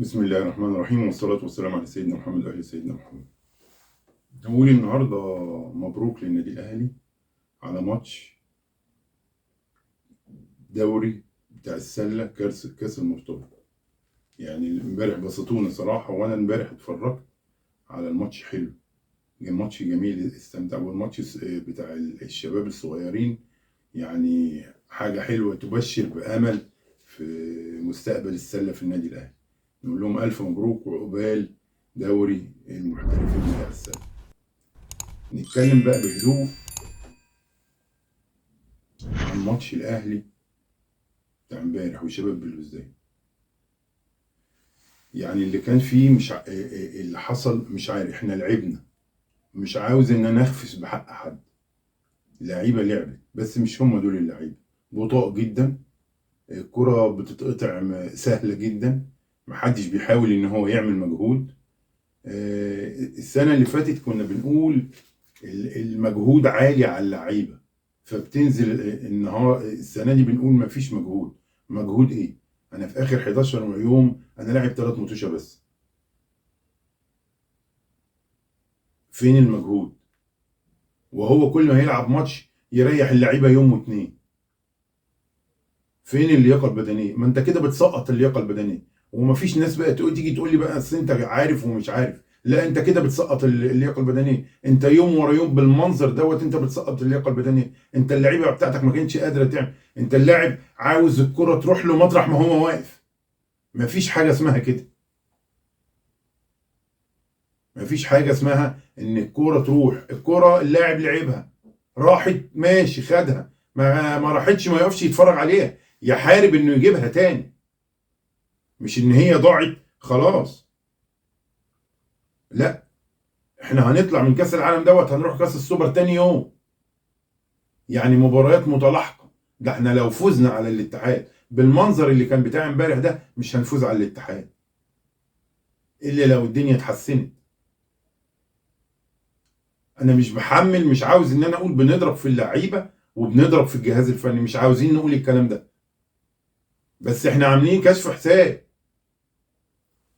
بسم الله الرحمن الرحيم، والصلاة والسلام على سيدنا محمد وآل سيدنا محمد. أقول النهاردة مبروك للنادي الأهلي على ماتش دوري بتاع السلة كأس المرتبط. يعني امبارح بسطونا صراحة، وأنا امبارح اتفرجت على الماتش. حلو، ماتش جميل، استمتع. والماتش بتاع الشباب الصغيرين، يعني حاجة حلوة تبشر بأمل في مستقبل السلة في النادي الأهلي. نقول لهم ألف مبروك وعقبال دوري المحترفين بتاع السلة. نتكلم بقى بهدوء عن ماتش الأهلي بتاع امبارح وشباب بلوزداد. يعني اللي كان فيه مش اللي حصل مش عارف. احنا لعبنا، مش عاوز ان انا اخفش بحق حد. اللعيبه لعبت، بس مش هم دول اللعيبه. بطاء جدا، الكرة بتتقطع سهله جدا، محدش بيحاول ان هو يعمل مجهود. السنه اللي فاتت كنا بنقول المجهود عالي على اللعيبه، فبتنزل النهار. السنه دي بنقول مفيش مجهود. مجهود ايه؟ انا في اخر 11 يوم انا لاعب 3 ماتشات بس. فين المجهود؟ وهو كل ما يلعب ماتش يريح اللعيبه يوم واتنين. فين اللياقه البدنيه؟ ما انت كده بتسقط اللياقه البدنيه. ومفيش ناس بقى تيجي تقول لي بقى اصل انت عارف ومش عارف. لا، انت كده بتسقط اللياقه البدنيه. انت يوم ورا يوم بالمنظر دوت انت بتسقط اللياقه البدنيه. انت اللعيبه بتاعتك ما كانتش قادره تعمل. انت اللاعب عاوز الكره تروح له مطرح ما هو واقف. مفيش حاجه اسمها كده. مفيش حاجه اسمها ان الكوره تروح. الكوره اللاعب لعبها، راحت ماشي خدها، ما راحتش ما يقفش يتفرج عليها، يحارب انه يجيبها تاني. مش ان هي ضاعت خلاص. لا، احنا هنطلع من كاس العالم دوت هنروح كاس السوبر تاني يوم. يعني مباريات متلاحقه. ده احنا لو فزنا على الاتحاد بالمنظر اللي كان بتاع امبارح ده مش هنفوز على الاتحاد الا لو الدنيا اتحسنت. انا مش بحمل، مش عاوز ان انا اقول بنضرب في اللعيبه وبنضرب في الجهاز الفني، مش عاوزين نقول الكلام ده. بس احنا عاملين كشف حساب.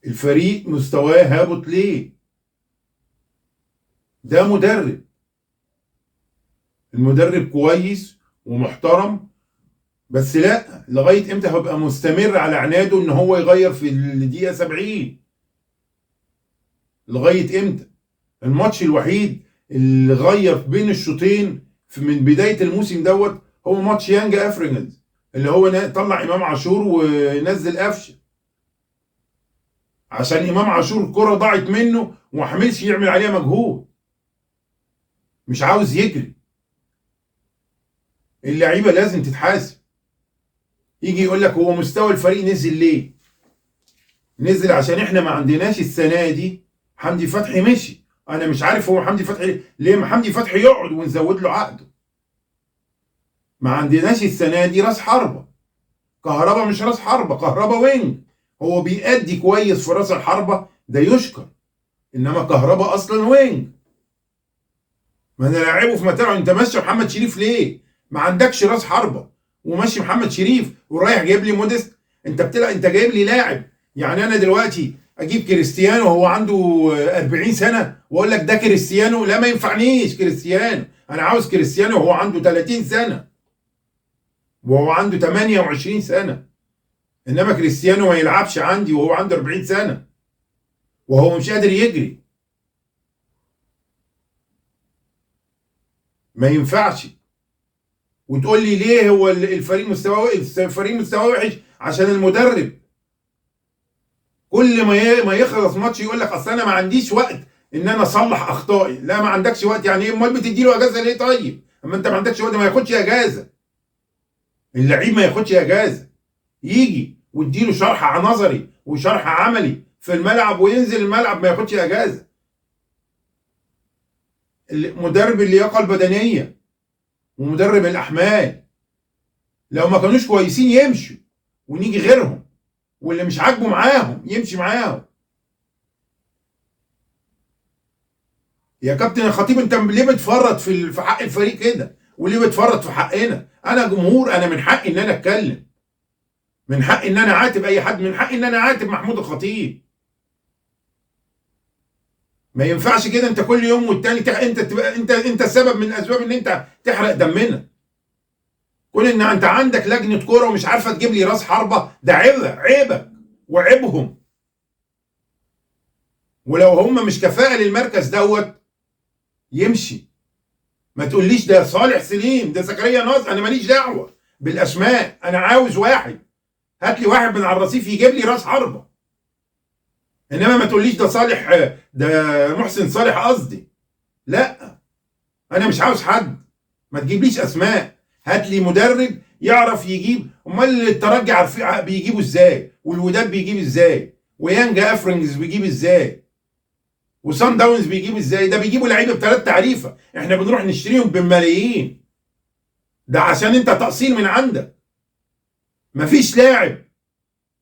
الفريق مستواه هابط ليه؟ ده مدرب، المدرب كويس ومحترم، بس لا، لغايه امتى هبقى مستمر على عناده ان هو يغير في الدقيقه 70؟ لغايه امتى؟ الماتش الوحيد اللي غير بين الشوطين من بدايه الموسم دوت هو ماتش يانج افرينجز، اللي هو طلع امام عاشور ونزل قفشه. عشان امام عاشور الكره ضاعت منه وما حملش يعمل عليها مجهود، مش عاوز يجري. اللعيبه لازم تتحاسب. يجي يقول لك هو مستوى الفريق نزل ليه؟ نزل عشان احنا ما عندناش السنه دي. حمدي فتحي مشي، انا مش عارف هو حمدي فتحي ليه. ما حمدي فتحي يقعد ونزود له عقده. ما عندناش السنه دي راس حربه. كهربا مش راس حربه، كهربا وينج. هو بيأدي كويس في راس الحربه ده يشكر، انما كهربا اصلا وينج. ما انا لاعبه في متاعه. انت ماشي محمد شريف ليه؟ ما عندكش راس حربه وماشي محمد شريف ورايح جايب لي موديست. انت بتلعب، انت جايب لي لاعب. يعني انا دلوقتي اجيب كريستيانو وهو عنده 40 سنه واقول لك ده كريستيانو؟ لا، ما ينفعنيش كريستيانو. انا عاوز كريستيانو وهو عنده 30 سنه وهو عنده 28 سنه. انما كريستيانو ما يلعبش عندي وهو عنده 40 سنه وهو مش قادر يجري. ما ينفعش. وتقول لي ليه هو الفريق مستواه وحش؟ عشان المدرب. كل ما يخلص ماتش يقول لك اصل انا ما عنديش وقت ان انا اصلح اخطائي. لا، ما عندكش وقت يعني ايه؟ امال بتدي له اجازه ليه؟ طيب اما انت ما عندكش وقت ما ياخدش اجازه. اللعيب ما ياخدش اجازه، يجي واديله شرح نظري وشرح عملي في الملعب وينزل الملعب ما ياخدش اجازه. مدرب اللياقه البدنيه ومدرب الاحمال لو ما كانوش كويسين يمشوا ونيجي غيرهم، واللي مش عاجبه معاهم يمشي معاهم. يا كابتن الخطيب، انت ليه بتفرط في حق الفريق كده؟ وليه بتفرط في حقنا؟ انا جمهور، انا من حقي ان انا اتكلم. من حق ان انا اعاتب اي حد، من حق ان انا اعاتب محمود الخطيب. ما ينفعش كده انت كل يوم والتاني انت تبقى انت السبب من اسباب ان انت تحرق دمنا. كون ان انت عندك لجنه كوره ومش عارفه تجيب لي راس حربه، ده عيبك وعيبهم. ولو هم مش كفاءه للمركز دوت يمشي. ما تقوليش ده صالح سليم، ده زكريا ناصر، انا ماليش دعوه بالاسماء. انا عاوز واحد، هات لي واحد من على الرصيف يجيب لي راس حربه. انما ما تقوليش ده صالح، ده محسن صالح قصدي. لا، انا مش عاوز حد. ما تجيبليش اسماء، هات لي مدرب يعرف يجيب. امال الترجي بيجيبوا ازاي؟ والوداد بيجيب ازاي؟ ويانجا افرنجز بيجيب ازاي؟ وصن داونز بيجيب ازاي؟ ده بيجيبوا لعيبه بثلاث تعريفه، احنا بنروح نشتريهم بالملايين. ده عشان انت تأصيل من عندك. مفيش لاعب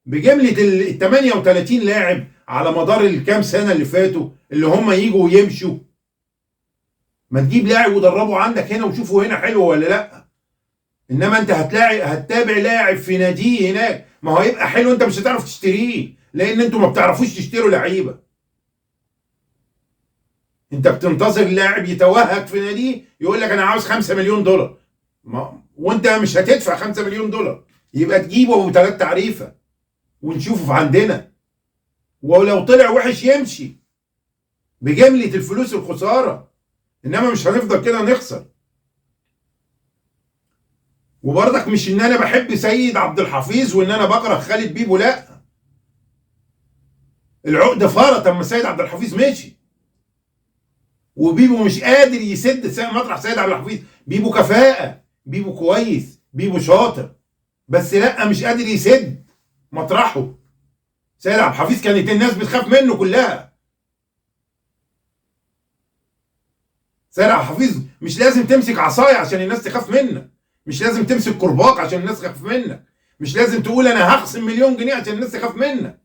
بجمله ال 38 لاعب على مدار الكام سنه اللي فاتوا اللي هم يجوا ويمشوا. ما تجيب لاعب ودربه عندك هنا وشوفه هنا حلو ولا لا. انما انت هتتابع لاعب في ناديه هناك، ما هو هيبقى حلو، انت مش هتعرف تشتريه لان انتوا ما بتعرفوش تشتروا لعيبه. انت بتنتظر لاعب يتوهج في ناديه يقول لك انا عاوز 5 مليون دولار، وانت مش هتدفع 5 مليون دولار. يبقى تجيبه بثلاث تعريفه ونشوفه في عندنا، ولو طلع وحش يمشي بجمله الفلوس الخساره. انما مش هنفضل كده نخسر. وبرضك مش ان انا بحب سيد عبد الحفيظ وان انا بكره خالد بيبو، لا. العقده فرط اما سيد عبد الحفيظ مشي، وبيبو مش قادر يسد مطرح سيد عبد الحفيظ. بيبو كفاءه، بيبو كويس، بيبو شاطر، بس لا مش قادر يسد مطرحه. سيد عبد الحفيظ كانت الناس بتخاف منه كلها. سيد عبد الحفيظ مش لازم تمسك عصايه عشان الناس تخاف منك، مش لازم تمسك كرباق عشان الناس تخاف منك، مش لازم تقول انا هخصم مليون جنيه عشان الناس تخاف منك.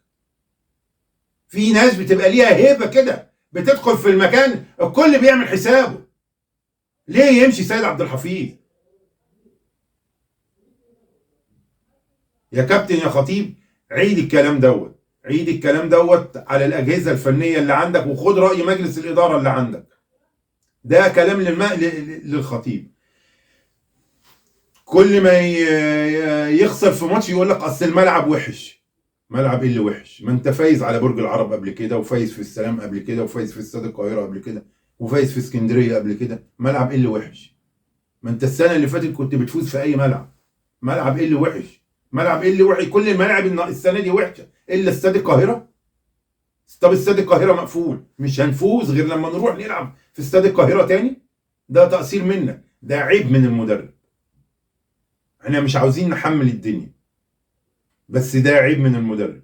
في ناس بتبقى ليها هيبه كده، بتدخل في المكان الكل بيعمل حسابه. ليه يمشي سيد عبد الحفيظ؟ يا كابتن يا خطيب، عيد الكلام دوت، عيد الكلام دوت على الاجهزه الفنيه اللي عندك، وخد راي مجلس الاداره اللي عندك. ده كلام للخطيب. كل ما يخسر في ماتش يقول لك اصل الملعب وحش. ملعب ايه اللي وحش؟ ما انت فايز على برج العرب قبل كده، وفايز في السلام قبل كده، وفايز في استاد القاهره قبل كده، وفايز في اسكندريه قبل كده. ملعب ايه اللي وحش؟ ما انت السنه اللي فاتت كنت بتفوز في اي ملعب. ملعب ايه اللي وحش؟ ملعب ايه اللي وحش؟ كل الملاعب السنه دي وحشه الا استاد القاهره. طب استاد القاهره مقفول، مش هنفوز غير لما نروح نلعب في استاد القاهره تاني. ده تقصير منك، ده عيب من المدرب. احنا مش عاوزين نحمل الدنيا، بس ده عيب من المدرب.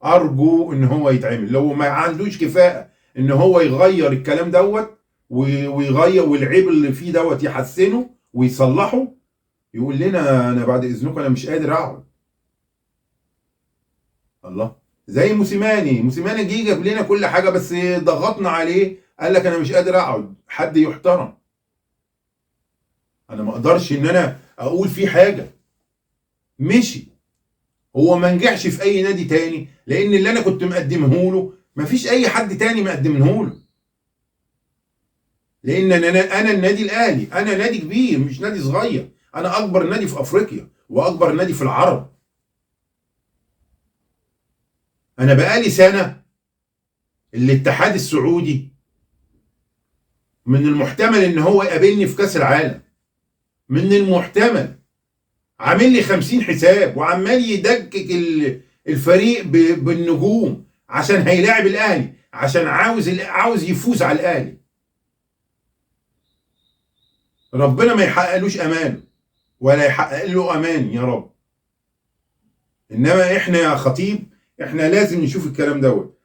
ارجو ان هو يتعمل. لو ما عندوش كفاءه ان هو يغير الكلام دوت ويغير، والعيب اللي فيه دوت يحسنه ويصلحه، يقول لنا انا بعد اذنكم انا مش قادر اقعد. الله، زي موسيماني جه جاب لنا كل حاجه، بس ضغطنا عليه قال لك انا مش قادر اقعد. حد يحترم. انا ما اقدرش ان انا اقول فيه حاجه. مشي، هو ما نجحش في اي نادي تاني لان اللي انا كنت مقدمه له مفيش اي حد تاني مقدمه له. لان انا النادي الاهلي، انا نادي كبير مش نادي صغير. انا اكبر نادي في افريقيا واكبر نادي في العرب. انا بقالي سنه الاتحاد السعودي من المحتمل ان هو يقابلني في كاس العالم، من المحتمل. عامل لي 50 حساب وعمال يدكك الفريق بالنجوم عشان هيلاعب الاهلي، عشان عاوز يفوز على الاهلي. ربنا ما يحققلوش امانه ولا يحقق له امان يا رب. انما احنا يا خطيب احنا لازم نشوف الكلام دوت.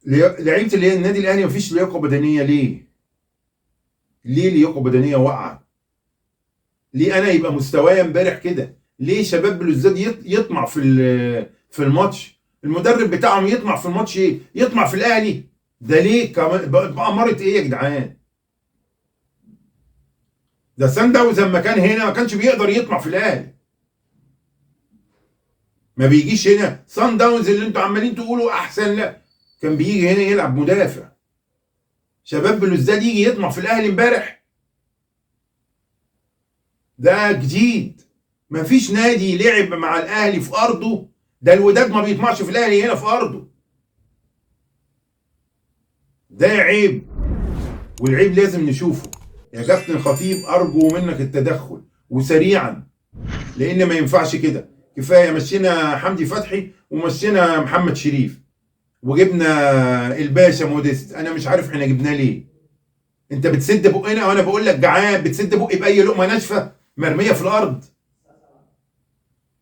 لعيبه اللي هي النادي الاهلي مفيش لياقه بدنيه. ليه لياقه بدنيه واقعه؟ ليه انا يبقى مستواي امبارح كده؟ ليه شباب بلوزداد يطمع في الماتش؟ المدرب بتاعهم يطمع في الماتش ايه؟ يطمع في الاهلي؟ ده ليه كمان؟ بأمارة ايه يا جدعان؟ ده سان داونز لما كان هنا ما كانش بيقدر يطمع في الاهلي. ما بيجيش هنا صن داونز اللي انتوا عمالين تقولوا احسن، لا كان بيجي هنا يلعب مدافع. شباب بلوزداد يجي يطمع في الاهلي امبارح؟ ده جديد. ما فيش نادي لعب مع الاهلي في ارضه. ده الوداد ما بيطمعش في الاهلي هنا في ارضه. ده عيب، والعيب لازم نشوفه. يا كابتن خطيب ارجو منك التدخل وسريعا، لان ما ينفعش كده. كفايه مشينا حمدي فتحي ومشينا محمد شريف وجبنا الباشا موديست. انا مش عارف احنا جبناه ليه. انت بتسد بقنا وانا بقول لك جعان، بتسد بقي باي لقمه ناشفه مرميه في الارض؟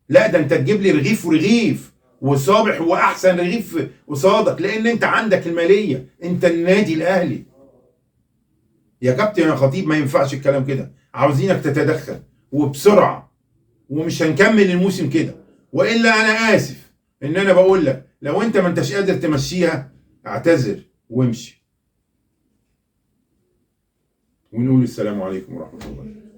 لا ده انت تجيب لي رغيف ورغيف، وصابح هو احسن رغيف قصادك، لان انت عندك الماليه، انت النادي الاهلي. يا كابتن يا خطيب ما ينفعش الكلام كده، عاوزينك تتدخل وبسرعه، ومش هنكمل الموسم كده. والا انا اسف ان انا بقول لك، لو انت ما انتش قادر تمشيها اعتذر وامشي. ونقول السلام عليكم ورحمه الله.